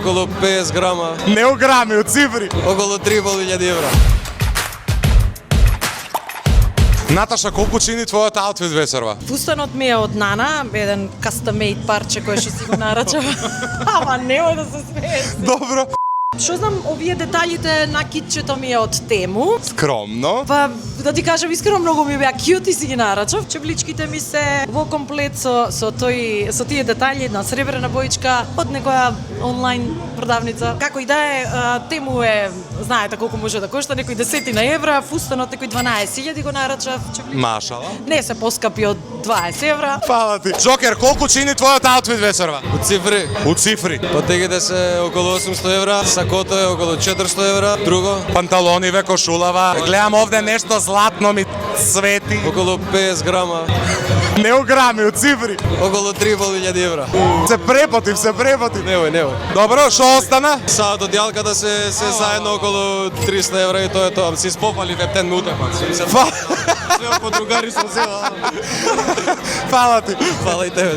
Околу 50 грама. Не у грами, у цифри. Околу 3.500 евра. Наташа, колку чини твојот аутфит вечерва? Фустанот ми е од Нана, еден custom-made парче кој што си го нарачав. Ама нема да се смееш. Добро. Што знам, овие детаљите на китчето ми е од Тему. Скромно. Па, да ти кажам искрено, многу ми беа кјут и си ги нарачав. Чебличките ми се во комплет со тие детаљи на сребрена боичка од некоја онлайн продавница. Како и да е, Тему е, знаете колку може да кошта, некои 10 евра, фустанот некои 12.000 го нарачав. Машала. Не се поскапи од 20 евра. Фала ти. Джокер, колку чини твојот аутфит вечерва? У цифри. У цифри. Патегите се околу 800 евра, сакото е околу 400 евра, друго Панталони, кошулава. Гледам овде нешто златно ми свети. околу 50 грама. Не у грами, у цифри. Околу 3.500 евра. Се препотив. Немој. Добро, што остана? Саат од јалката се заедно околу 300 евра и тоа е тоа. Си спопали вептен минута пак. Се по другари сум села. Фала ти. Фала и тебе.